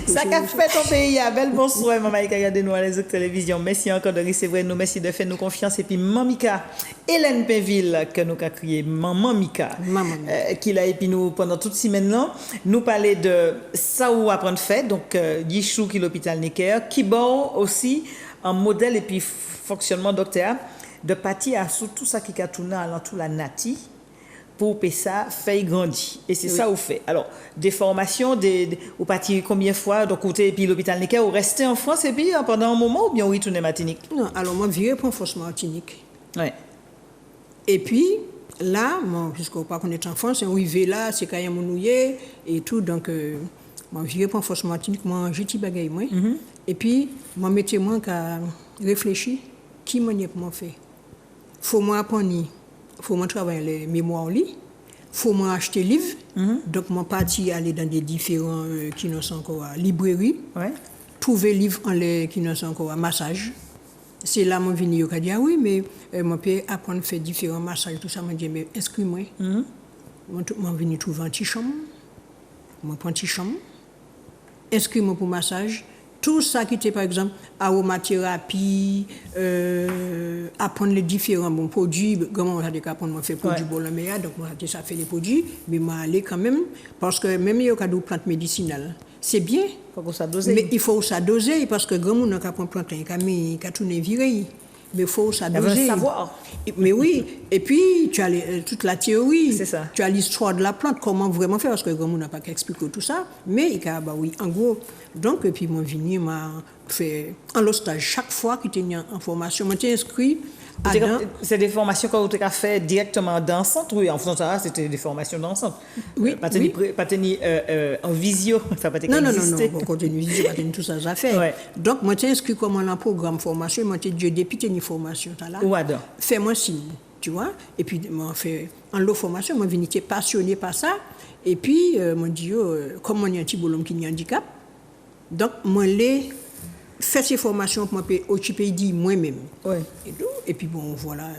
Ça qu'a fait ton pays, bel bonsoir, maman Ika, regardez-nous à les autres télévisions. Merci encore de recevoir nous, merci de faire nous confiance. Et puis, Mamika, Hélène Péville, que nous avons crié Maman Mika, qui l'a et puis nous, pendant toute semaine là, nous parler de ça où apprendre fait, donc, Yishou qui l'hôpital Necker, qui bon aussi un modèle et puis fonctionnement docteur, de partir à tout ça qui a tourné à tout la nati, pour que ça fait grandir. Et c'est ça où fait. Alors, des formations, ou partir combien de fois, donc, et puis l'hôpital Necker, ou rester en France, et puis pendant un moment, ou bien oui, tourner Martinique? Non, alors moi, viré pour France Martinique. Ouais. Et puis, là, moi, puisqu'on pas qu'on est en France, on arrivé là, c'est quand même monouillé, et tout, donc, moi, viré pour France Martinique, moi, j'ai petit bagaille, moi. Et puis, moi, mettez-moi qu'à réfléchir, qui m'en est pour m'en faire? Faut moi apprendre. Faut moi travailler les mémoires en lit, faut moi acheter livres, donc mon parti aller dans des différents qui ne sont encore à librairie, trouver livres en les qui ne sont encore à massage. C'est là mon venu au dit ah oui mais mon peut apprendre à faire différents massages tout ça m'a dit mais inscris-moi. Mon venu trouver un petit chambre, mon prend petit chambre, inscris-moi pour massage. Tout ça qui était, par exemple, aromathérapie, apprendre les différents bons produits. Comment on a dit qu'apprendre, on fait produits pour le meilleur, donc on a dit ça fait les produits, mais moi aller quand même, parce que même il y a des plantes médicinales. C'est bien, mais il faut ça doser, parce que grand monde qui apprend plantes, il a tout viré. Mais il faut ça doser. Il faut savoir. Mais oui, et puis tu as toute la théorie, c'est ça. Tu as l'histoire de la plante, comment vraiment faire, parce que grand monde n'a pas qu'à expliquer tout ça, mais il y a, bah oui, en gros. Donc, et puis mon venu m'a fait un stage chaque fois qu'il était en formation. Je m'étais inscrit. C'est des formations que vous avez fait directement dans le centre, oui, en faisant ça, c'était des formations dans le centre. Oui. Pas tenir en visio, ça pas Non, on continue visio, pas tenir tout ça, ça fait. Ouais. Donc, je m'étais inscrit comme un programme formation, je m'étais dit, depuis que formation, là. Fais-moi signe, tu vois. Et puis, je fait en lot formation, je suis passionné par ça. Et puis, je dit, comme on a un petit bonhomme qui a un handicap, donc, moi, j'ai fait ces formations pour m'occuper de moi-même. Ouais. Et puis, bon, voilà.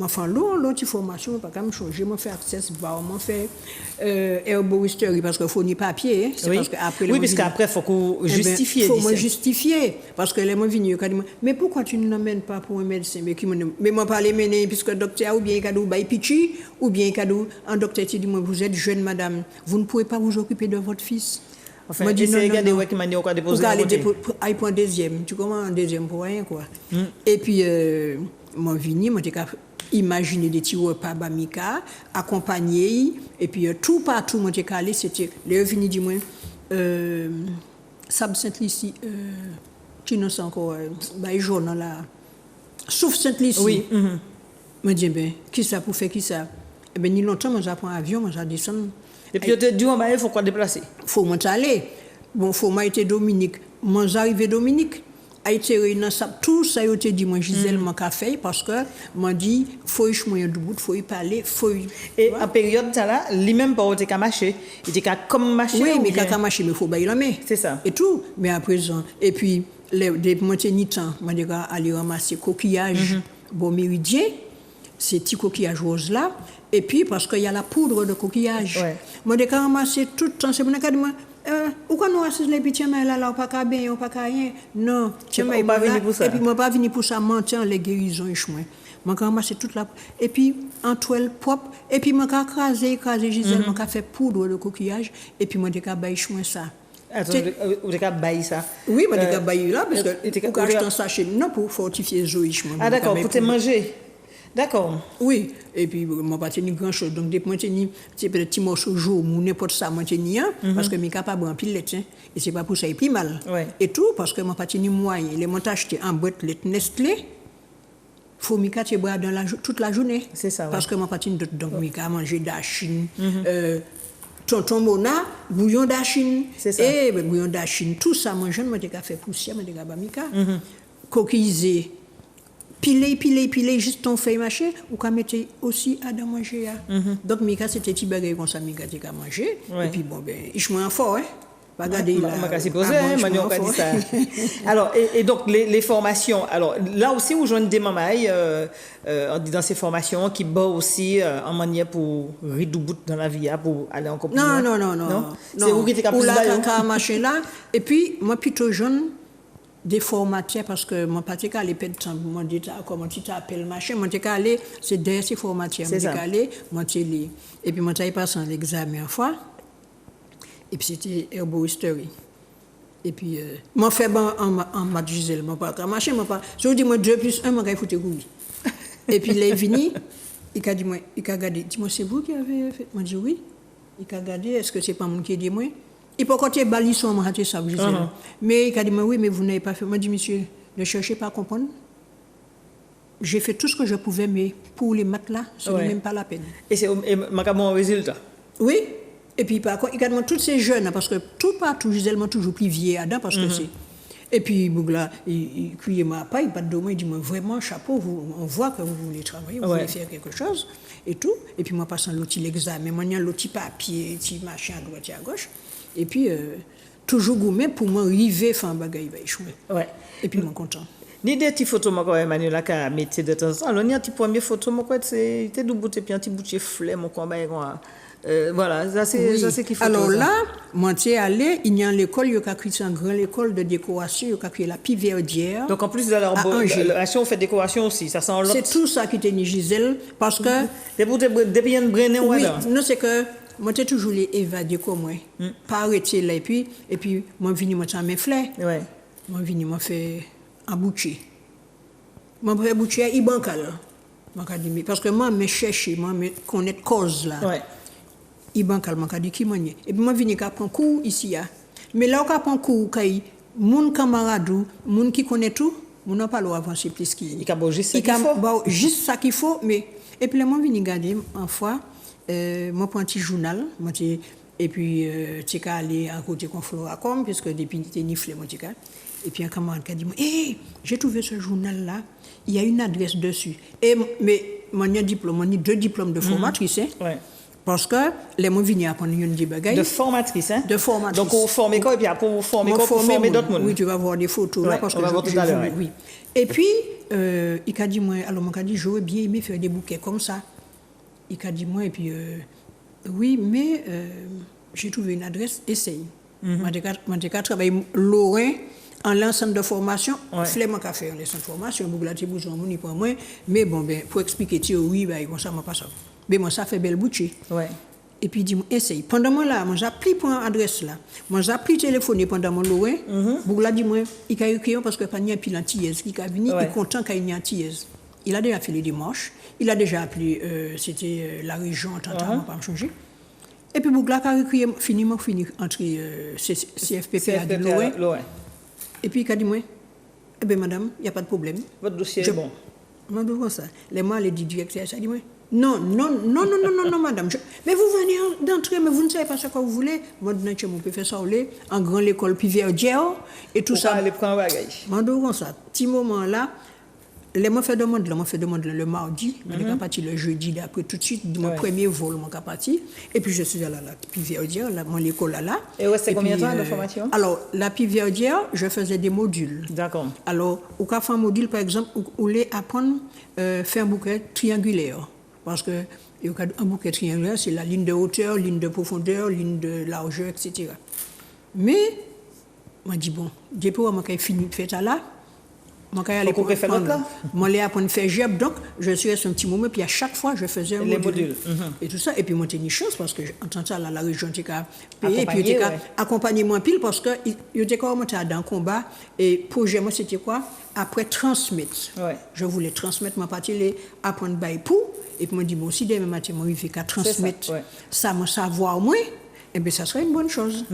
Enfin, l'autre formation, pas comme changer, je fais access bar, je fais herboristerie parce qu'il faut ni papier. Hein, oui, parce que après, oui, parce qu'après, il faut qu'on justifie. Il faut me justifier. Parce que les gens viennent et disent, mais pourquoi tu ne l'emmènes pas pour un médecin? Mais moi, pas les mener, puisque le docteur, ou bien il y a pichi, ou bien il y a un docteur qui dit, vous êtes jeune madame, vous ne pouvez pas vous occuper de votre fils. Enfin, moi, je dis regarder où est-ce qu'il m'a déposé. Pour prendre un deuxième. Tu commences un deuxième pour rien, quoi. Et puis, moi, vini, moi, j'ai imaginer des petits repas Bamika, accompagner, et puis tout partout, moi, j'ai allé, c'était, les vini, dis-moi, Sab Saint-Lucie, qui ne sont encore, bah, journal là, sauf Saint-Lucie. Oui. Moi, dis, ben, qui ça pour faire, qui ça? Eh bien, ni longtemps, moi, j'apprends avion, moi, j'adescends. Et puis, tu dis, il faut quoi déplacer? Faut moi aller. Bon, faut moi été Dominique. Moi, j'arrive Dominique. A été réuni tout ça, il été dit, moi, Gisèle, mon café, parce que, moi, dit, faut y choisir du bout, faut y parler, faut y. Et en période, ça là, lui-même, pas été qu'à marcher. Il était qu'à comme marcher. Oui, mais qu'à marcher, mais il faut bailler la main. C'est ça. Et tout. Mais à présent, et puis, des moitiés ni temps, moi, je vais aller ramasser coquillages, bon, méridien, ces petits coquillages roses là. Et puis, parce qu'il y a la poudre de coquillage. Ouais. Moi, je vais ramasser tout le temps. C'est mon cas de moi. Pourquoi nous assistons les petits mais là, on pas qu'à bien, on pas qu'à rien. Non, tu m'as pas venu pour ça. Et puis, moi, pas venu pour ça, mentir, les guérisons et chouin. Moi, je ramasser toute la. Et puis, en toile propre. Et puis, moi, je écraser, Gisèle, moi, je fait poudre de coquillage. Et puis, moi, je vais bailler chouin ça. Attends, vous avez baillé ça? Oui, moi, je vais bailler là, parce que pour acheter un sachet, non, pour fortifier les os. Ah, d'accord, pour te manger. D'accord. Oui, et puis moi pas tenir grand chose donc depuis moi tenir c'est petit morceau jour ou n'importe ça moi tenir parce que je suis capable en pile et c'est pas pour ça il plus mal. Et tout parce que moi pas tenir moyen les montages acheter en boîte lait Nestlé faut me cacher boire dans toute la journée. C'est ça. Parce que moi pas tenir donc je manger d'achine tonton Mona bouillon d'achine et bouillon d'achine tout ça moi jeune moi j'ai fait poussière moi j'ai ba mika coquillisé piler juste ton feuille mâché ou qu'à mettre aussi à manger. Donc Mika c'était petit bagage comme ça Mika t'es qu'à manger et puis bon ben je suis fort hein. Pas regarder là. On m'a supposé, on a dit ça. Alors, et donc, les formations, alors là aussi, vous joignez des mamailles dans ces formations qui bat aussi en manière pour redoubout dans la vie, pour aller en compagnie. Non. C'est vous qui êtes capable de machin là. Et puis, moi, plutôt jeune, des formateurs, parce que mon pâté allait perdre temps, moi, dit, comment tu t'appelles machin, moi, t'es allé, c'est derrière ces formateurs, moi, t'es allé, moi, t'es allé. Et puis, moi, t'ai passé un examen une fois. Et puis c'était herboristerie. Et puis, moi, fait en maths Gisèle, moi, pas machin, moi, pas. Je vous dis, moi, 2 plus 1, moi, il faut te rouler. Et puis, il est venu, il a dit, moi, il a regardé, dis-moi, c'est vous qui avez fait? Moi, je dis, oui. Il a regardé, est-ce que c'est pas moi qui ai dit, moi? Il peut compter balisson, moi, raté ça, Gisèle. Mais il a dit, moi, oui, mais vous n'avez pas fait. Moi, je dis, monsieur, ne cherchez pas à comprendre. J'ai fait tout ce que je pouvais, mais pour les maths là, ce n'est même pas la peine. Et c'est un résultat? Oui. Et puis, par contre, également, tous ces jeunes, parce que tout partout, Gisèle, toujours plus vieille Adam, parce que c'est. Et puis, Bougla, il criait ma pas, il pas de moi, il dit, moi, vraiment, chapeau, on voit que vous voulez travailler, vous voulez faire quelque chose, et tout. Et puis, moi, passant l'outil l'examen, moi, il y a l'outil papier, l'outil machin à droite et à gauche. Et puis, toujours gourmet pour moi, arriver, faire un bagage, il va échouer. Ouais. Et puis, moi, content. Ni des petites photos, moi, quand Emmanuel a qu'à mettre de temps en temps. Alors, il y a une petite première photo, moi, quoi, c'est du bout, et puis un petit bout de flemme, moi, quoi, voilà, ça c'est qu'il faut. Alors là, moi tu es allé, il y a l'école, il y a créé une grande école de décoration, il y a créé la Piverdière. Donc en plus de la on fait décoration aussi, ça sent l'autre. C'est tout ça qui était ni Gisèle, parce que depuis une braine oui, non c'est que moi j'ai toujours les évadé comme moi, pas arrêter là et puis moi vini moi ça mes fleurs. Ouais. Moi vini moi fait un boucher. Moi fait boucher il bancal. Parce que moi me chercher, moi me connaître cause là. Ouais. Il bancal m'a dit qui m'a dit et puis moi vini ka prendre cours ici là mais là on ka prendre cours kay mon camarade mon qui connaît tout mon n'a pas avancer plus qui il ka juste ça qu'il faut juste ça qu'il faut mais et puis là moi vini garder en fois moi prend un petit journal moi et puis tu ka aller à côté con Floracom puisque depuis t'es niflé moi tu ka et puis un camarade qui dit hey, j'ai trouvé ce journal là il y a une adresse dessus et mais mon diplôme mon 2 diplômes de formatrice ouais. Parce que les gens viennent apprendre des bagages. De formatrice, hein? De formatrice. Donc, vous formez quoi et puis après, vous formez quoi pour former d'autres monde? Oui, tu vas voir des photos là. Parce on va voir tout à l'heure. Oui. Et puis, il a dit, moi, alors, moi, j'aurais bien aimé faire des bouquets comme ça. Il a dit, moi, et puis, oui, mais j'ai trouvé une adresse, essaye. Moi, j'ai travaillé Lorrain en l'ensemble de formation. Flemme qu'à faire l'ensemble de formation. Bouglati, bougeon, mon pour moi. Mais bon, ben, pour expliquer, oui, ben, bon, ça m'a pas ça. Mais moi, ça fait belle bouche. Ouais. Et puis, il dit, essaye. Pendant moi, là, moi, j'ai appris pour une adresse là. Moi, j'ai appris téléphoner pendant mon loin. Bougla dit, moi, il a écrit parce que pas n'y a plus l'antillaise qui est venu, il est content qu'il y ait une antillaise. Il a déjà fait les démarches. Il a déjà appelé, c'était la région, on ne pas changer. Et puis, Bougla a écrit, fini entre CFPP à Loin. Et puis, il a dit, moi, eh bien, madame, il n'y a pas de problème. Votre dossier est bon. Moi, je vois ça. Les mots, les directeurs, ça dit, moi. Non, madame. Mais vous venez d'entrer, mais vous ne savez pas ce que vous voulez. Moi, je peux faire ça en grande école Piverdière et tout ça. Aller prendre un bagage. Moi, je vois ça. Petit moment là, les mots fait demande le mardi, je suis parti le jeudi d'après tout de suite, mon premier vol, mon parti. Et puis je suis allé à la Piverdière, mon école là. Et c'est combien de temps de formation? Alors, la Piverdière, je faisais des modules. D'accord. Alors, au cas un module, par exemple, où on voulait apprendre à faire un bouquet triangulaire. Parce que un bouquet triangulaire, c'est la ligne de hauteur, ligne de profondeur, ligne de largeur, etc. Mais, moi, je dis, bon, depuis que j'ai fini de faire ça là, moi, quand je apprendre à faire GEP, donc, je suis resté un petit moment, puis à chaque fois, je faisais un module. Et tout ça, et puis, moi, j'ai une chance, parce que, en tant que ça, la région, j'ai payé, et puis, j'ai accompagné moi pile, parce que, j'étais quand même dans un combat, et le projet, moi, c'était quoi? Après, transmettre. Je voulais transmettre ma partie, apprendre à pour. Et puis, je me dis, bon, si demain matin, je vais transmettre ça, mon savoir, moi, eh bien, ça serait une bonne chose.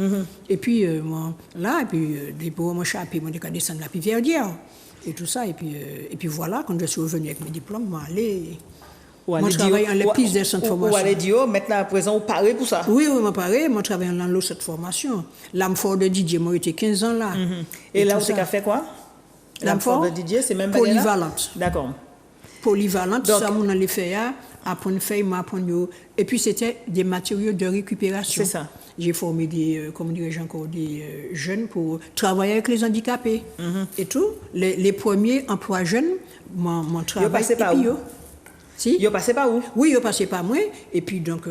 Et puis, moi, là, et puis, pour mon chapeau, je vais descendre la Piverdière. Et tout ça, et puis voilà, quand je suis revenu avec mes diplômes, moi, moi, je travaille en les pistes de cette formation. Ou allez dire, maintenant, à présent, vous parlez pour ça? Oui, je parle, moi, je travaille dans l'eau cette formation. L'amphore de Didier, moi, j'étais 15 ans là. Et là, vous avez fait quoi? L'amphore de Didier, c'est même polyvalente. D'accord. Polyvalente, ça, on allait faire, apprendre à faire, m'apprendre. Et puis, c'était des matériaux de récupération. C'est ça. j'ai formé des, comment dirais-je encore, des jeunes pour travailler avec les handicapés. Et tout. Les premiers emplois jeunes, mon travail. Ils passaient par où? Si? Ils passaient par où? Oui, ils passaient par moi. Et puis, donc,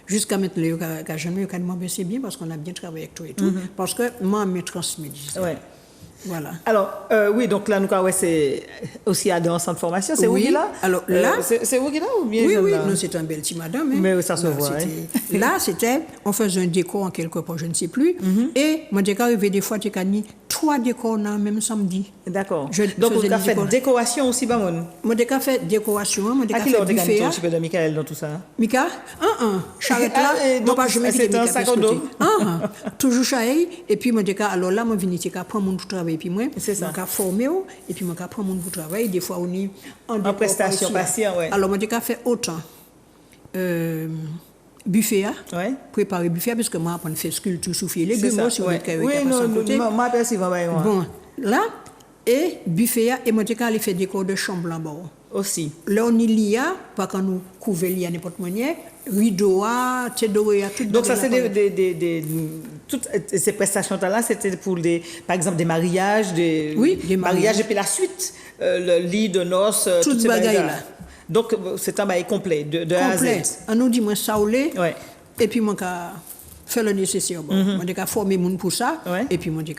jusqu'à maintenant, c'est bien parce qu'on a bien travaillé avec toi et tout. Parce que moi, je me transmets. Ouais. Voilà. Alors, oui, donc là, nous, c'est aussi à dans centre de formation. C'est où qui là? Alors là, c'est où qui là ou bien? Oui, non, c'est un bel petit madame. Hein. Mais ça se voit. Là, c'était, on faisait un décor en quelque part, je ne sais plus. Et moi, j'ai arrivé des fois, j'ai gagné 3 décors dans le même samedi. D'accord. Donc, vous avez fait décoration aussi, bah, mon? Moi, j'ai fait décoration, moi, j'ai fait buffet. À qui l'on buffet. de Michael dans tout ça? Mika? Charrette là. Donc, je me suis un sac à dos. Toujours charrette. Et puis, moi, alors là, moi, je viens de prendre mon travail. Et puis, moi, je suis formé. Et puis, moi, je prends mon travail. Des fois, on est en prestation patient, oui. Alors, moi, j'ai fait autant. Buffet, ouais. Préparer buffet, parce que moi, on fait sculpture sous filet. Oui, non, moi, merci, bon, là, et buffet, et moi, j'ai allé faire des cours de chambre en bas. Aussi. Là, on y a, pas quand nous couvrons à n'importe manière, rideau, tout. Donc, ça, c'est toutes ces prestations-là, c'était pour par exemple, des mariages, des mariages, et puis la suite, le lit de noces, toutes ces bagailles-là. Donc, c'est un bail complet, de A à Z. On nous dit, moi, saoulé, ouais. Et puis, moi, je fais le nécessaire. Moi, je former les gens pour ça. Ouais. Et puis, moi, je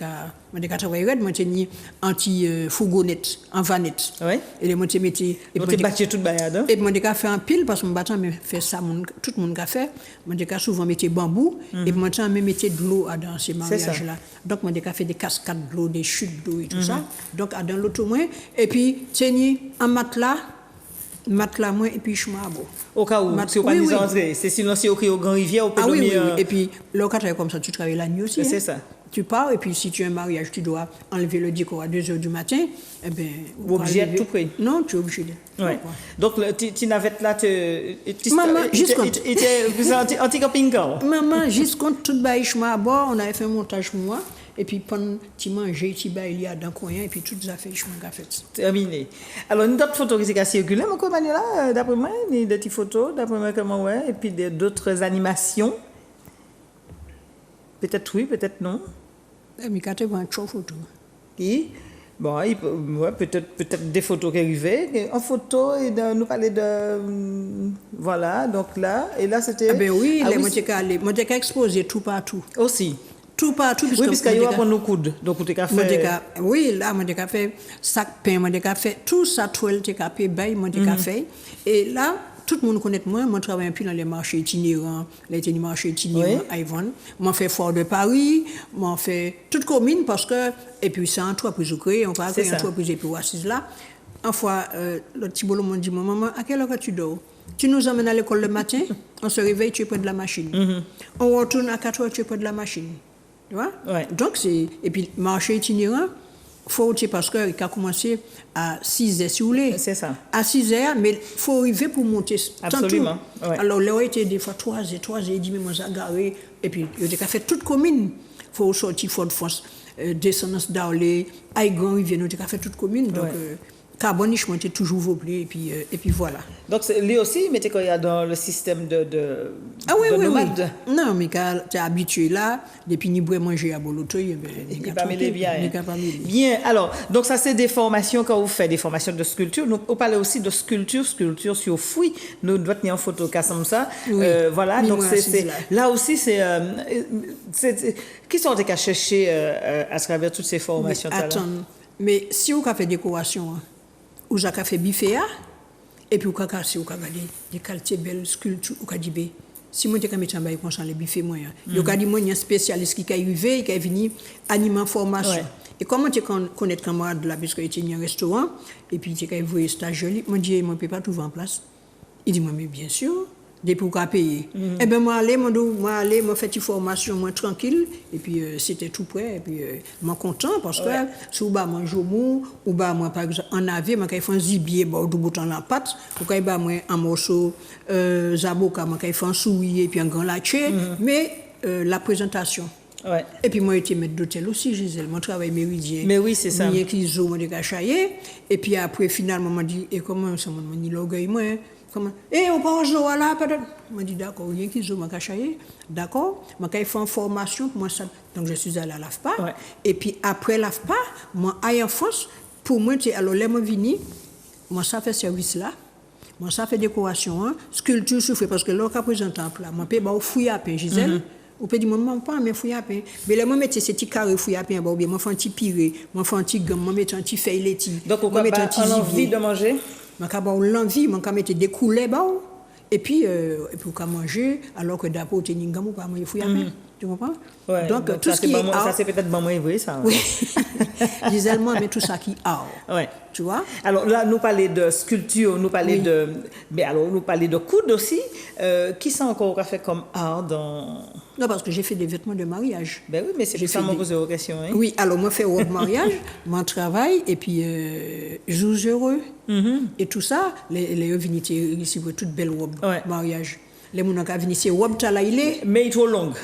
travaille, moi, je suis anti-fourgonnette, en vanette. Ouais. Et moi, je mettais. Donc, tu bâtis toute baillade. Et moi, je fais un pile, parce que mon bâtiment fait ça, tout le monde a fait. Moi, je souvent mettre bambou. Et moi, je mettais de l'eau dans ces mariages-là. Donc, moi, je fais des cascades d'eau, des chutes d'eau et tout ça. Donc, dans l'autre moins. Et puis, c'est un matelas moi et puis je m'abo. Au cas où, si vous ne pas entrer, c'est sinon si au Grand Rivière, au peut oui. Et puis, là, quand tu es comme ça, tu travailles la nuit aussi. C'est ça. Tu pars, et puis si tu as un mariage, tu dois enlever le décor à 2h du matin. Eh bien, vous obligé de tout près. Non, tu es obligé de. Ouais. Donc, tu navette là, maman, juste quand. Il était anti-camping-car. Maman, juste quand tout le bail, je m'abo, on avait fait un montage pour moi. Et puis, pendant tu manges, tu vas il y a dans le coin, et puis toutes les affaires, je m'en fait. Terminé. Alors, une autre photo qui est circulée, mon compagnon là, d'après moi, des petites photos, d'après moi, comment ouais, et puis d'autres animations. Peut-être oui, peut-être non. Mais quand tu vois un show photo. Qui? Bon, ouais, peut-être des photos qui arrivaient. En photo, et nous parler de. Voilà, donc là, et là c'était. Ah ben oui, moi j'ai exposé tout partout. Aussi. Tout partout. Oui, puisqu'il y a pour nos coudes. Donc, tu as fait. Oui, là, moi, j'ai fait sac pain, moi, j'ai fait tout ça, toile, j'ai fait bail, moi, j'ai fait. Et là, tout le monde connaît moi travaille un peu dans les marchés itinérants, les marchés itinérants à Yvonne. Moi, fait Fort de Paris, moi, fait toute commune parce que, et puis, c'est une entreprise créée, on va créer une entreprise et puis, assise là. Une fois, le petit boulot m'a dit, maman, à quelle heure tu dors? Tu nous emmènes à l'école le matin, on se réveille, tu es près de la machine. On retourne à 4 heures, tu es près de la machine. Tu vois? Ouais. Donc, et puis, marché itinérant, faut parce qu'il a commencé à 6h, si vous voulez. C'est ça. À 6h, mais il faut arriver pour monter. Absolument. Ouais. Alors, là, il était des fois 3h, il dit, mais moi, j'ai garé. Et puis, il a fait toute commune. Il faut sortir Fort de France, descendance d'Aulé, Aïgon, il vient, il a fait toute commune. Donc, Carboniche, moi, j'étais toujours voblé, et puis voilà. Donc, lui aussi, il mettait quoi dans le système de nomade. Non, mais quand tu es habitué là, depuis ni boire manger à Boloto, il n'est pas mêlé bien. Bien, alors, donc ça, c'est des formations quand vous faites, des formations de sculpture. Donc, on parle aussi de sculpture sur fouille. Nous devons tenir en photo comme ça. Oui. Voilà, donc là aussi, qui sont les cas cherchés à travers toutes ces formations? Mais attends, mais si vous avez fait décoration, vous avez fait buffet, et puis vous avez regardé des qualités belles sculptures, vous avez dit, si moi je mettre en bas comme les buffets moi, vous avez dit moi il y a un spécialiste qui est arrivé, qui est venu animer en formation. Ouais. Et comment tu connais camarade là parce qu'il était dans un restaurant et puis tu as vu stagiaire, moi je dis moi peux pas trouver en place. Il dit moi mais bien sûr. Depuis qu'on a payé. Eh bien, moi, moi, fait une formation, moi, tranquille, et puis, c'était tout prêt, et puis, moi, content, parce que, si vous avez un jomou, ou moi, par exemple, en avis, moi, quand il fait un zibier, bon, du bouton la pâte, ou quand il y a un morceau, zaboka, moi, quand il fait un souillé, et puis un grand laché, mais, la présentation. Ouais. Et puis, moi, j'étais maître d'hôtel aussi, Gisèle, mon travail méridien. Mais oui, c'est ça. Moi, qui zo, moi, de cachaillé, et puis, après, finalement, m'a dit, et comment ça m'a dit l'orgueil, moi, comment on parle zo là peut-être m'a dit d'accord rien qui zo m'a caché d'accord m'a fait une formation pour moi ça donc je suis allée à l'AFPA et puis après l'AFPA moi en France pour moi alors là moi vini moi ça fait service là moi ça fait décoration sculpture souffle parce que là qu'a présentant là moi peut ba fouiller à peine Gisèle ou peut dire maman pas mais fouiller à peine mais là moi mettre ces petits carrés fouiller à peine ou bien moi fais un petit piré moi fais un petit gomme moi mettre un petit feuille laitier donc on a envie de manger moi ka ba l'envie moi ka mettre des coulées ba et puis on ka manger alors que d'abord tu n'ingam ou pas manger fouiller à peine tu comprends donc tout ce qui est ça c'est peut-être bon vrai ça oui Gisèle moi mais tout ça qui ouais tu vois alors là nous parler de sculpture nous parler de mais alors nous parler de coude aussi qui ça encore qu'a fait comme art dans non parce que j'ai fait des vêtements de mariage ben oui mais c'est ça me poser aux questions oui alors moi fait robe mariage mon travail et puis jours heureux et tout ça les venir ici pour toute belle robe mariage les moun ka venir ici robe talailé mais trop longue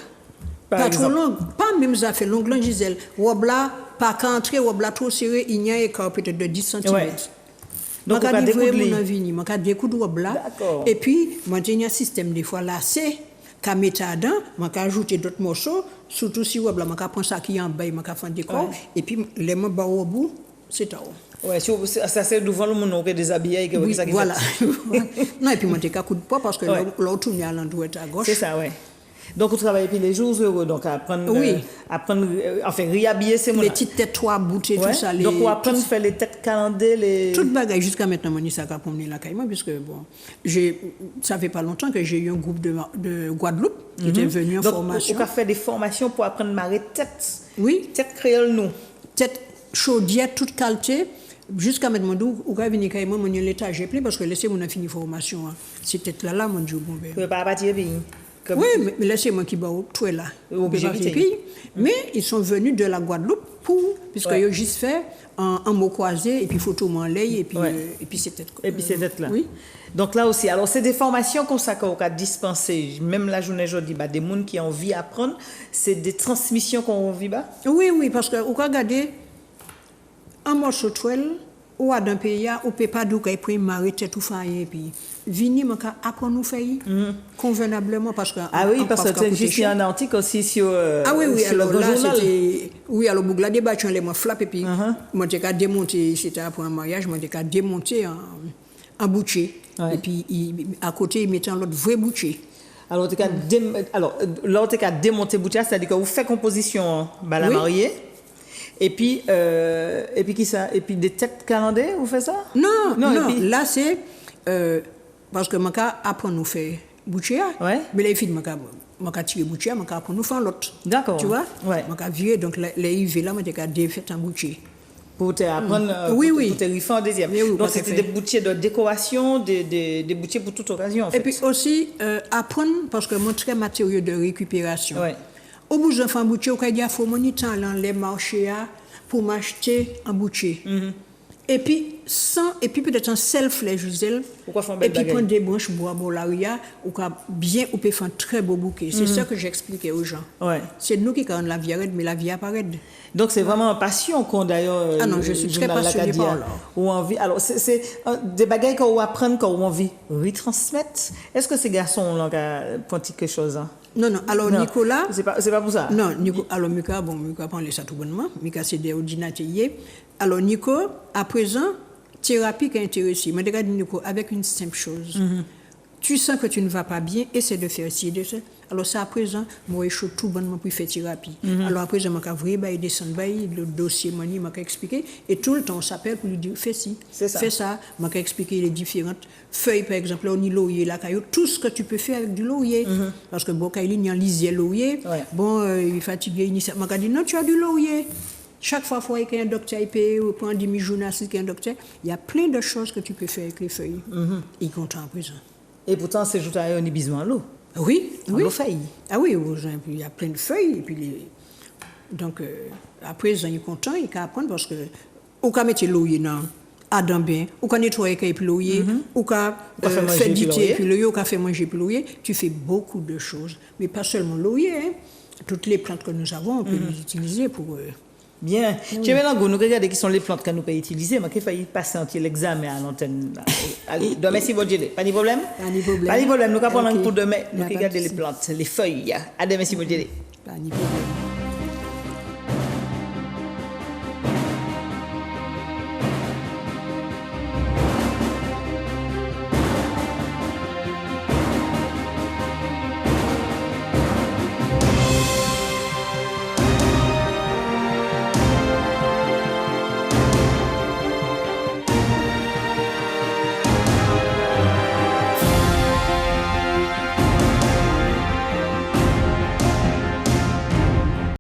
pas trop longue pas même ça fait longue Gisèle robe là pas qu'entrer robe là trop serré il y a écart peut-être de 10 cm donc on a découdre mon ka découdre robe là et puis moi j'ai un système des fois lacé ka mettre dedans moi ka ajouter d'autres morceaux surtout si robe là moi ka prendre ça qui en bas moi ka faire décor et puis les mains bas au bout c'est tout ouais ça c'est devant le monde que déshabillé que ça qui voilà non et puis moi j'ai ka coup de poids parce que là tourner à l'endroit à gauche c'est ça ouais donc vous travaillez puis les jours heureux donc apprendre enfin réhabiller ces les petites têtes trois boutées tout ça donc on apprendre faire les têtes calandées les toute bagaille jusqu'à maintenant moi ça ka promener la caille puisque bon ça fait pas longtemps que j'ai eu un groupe de Guadeloupe qui était venu en formation donc on a fait des formations pour apprendre marrer tête tête créole nous tête chaudière toute qualité jusqu'à maintenant ou ka venir caille moi mon l'étage plein parce que laissez mon a fini formation c'était là mon Dieu bon ben pas partir pays oui, mais laissez-moi qui va tout là. Mais ils sont venus de la Guadeloupe puisque ils ont juste fait un mot croisé et puis photo en l'ail et puis c'était là. Oui. Donc là aussi, alors c'est des formations comme ça qu'on a dispensées. Même la journée aujourd'hui, des gens qui ont envie d'apprendre, c'est des transmissions qu'on vit bas. Oui, parce que vous regardez un morceau de toile ou à d'un pays où peut pas d'où qu'il prend marrer tête ou faille et puis venir me apprendre nous faire convenablement parce que parce que c'est juste un article aussi sur oui sur alors le là journal. C'était alors bougla débat les moi flap et puis moi j'ai qu'à démonter c'était pour un mariage moi j'ai qu'à démonter un boucher et puis à côté il mettait l'autre vrai boucher. Alors l'autre qu'à démonter boucher c'est-à-dire que vous faites composition la mariée. Et puis qui ça et puis des têtes calandées vous faites ça non puis, là c'est parce que maka apprend nous faire boucher mais les filles maka tirer boucher maka apprend nous faire l'autre d'accord tu vois maka virer donc les IV là moi j'ai fait un boucher pour te apprendre pour te refaire en deuxième donc c'était des boutiers de décoration des boutiers pour toute occasion en fait. Et puis aussi apprendre parce que montrer matériaux de récupération au bout d'un fan boucher au cas il faut mon temps dans les marchés pour m'acheter un boucher et puis peut-être un self-flèche Gisèle et puis prendre des branches bois bolaria ou bien ou peut faire un très beau bouquet c'est ça que j'expliquais aux gens c'est nous qui quand la vie arrête mais la vie apparaît donc c'est vraiment une passion qu'on d'ailleurs non je suis très passionnée par là ou envie alors c'est des bagages qu'on apprend qu'on envie retransmettre est-ce que ces garçons là ont quelque chose non alors Nicolas c'est pas pour ça non Nico alors Mika parle ça tout bonnement Mika c'est des ordinateurs alors Nico à présent thérapie qui est intéressée moi regarde Nico avec une simple chose tu sens que tu ne vas pas bien essaie de faire ci de ça alors ça à présent moi je suis tout bonnement pour faire thérapie alors à présent moi vrai bail descendre bail le dossier mani m'a expliquer et tout le temps on s'appelle pour lui dire fais ci fais ça m'a expliquer les différentes feuilles par exemple on y laurier là tout ce que tu peux faire avec du laurier parce que bon quand il y a lisier laurier bon il fatigué initialement m'a dit non tu as du laurier. Chaque fois qu'il y a un docteur ou pour un demi-journaliste qui est un docteur, il y a plein de choses que tu peux faire avec les feuilles. Il compte en présent. Et pourtant, c'est juste à un besoin l'eau. Oui. Feuilles. Ah oui, il y a plein de feuilles. Et puis donc, à présent, il est content, il peut apprendre parce que, ou qu'à mettre l'eau, non. Adam bien, ou qu'à nettoyer et puis l'eau, ou qu'à faire du thé et puis l'eau, ou qu'à faire manger et puis l'eau, tu fais beaucoup de choses. Mais pas seulement l'eau, toutes les plantes que nous avons, on peut les utiliser pour Bien. Je vais nous regarder qui sont les plantes que nous pouvons utiliser. Mais qu'il faille passer l'examen à l'antenne. Allez, merci bon Dieu. Pas de problème? Pas de problème. Pas de problème. Nous allons prendre un coup de main. Nous regardons les plantes, les feuilles. Allez, merci bon Dieu. Pas de problème.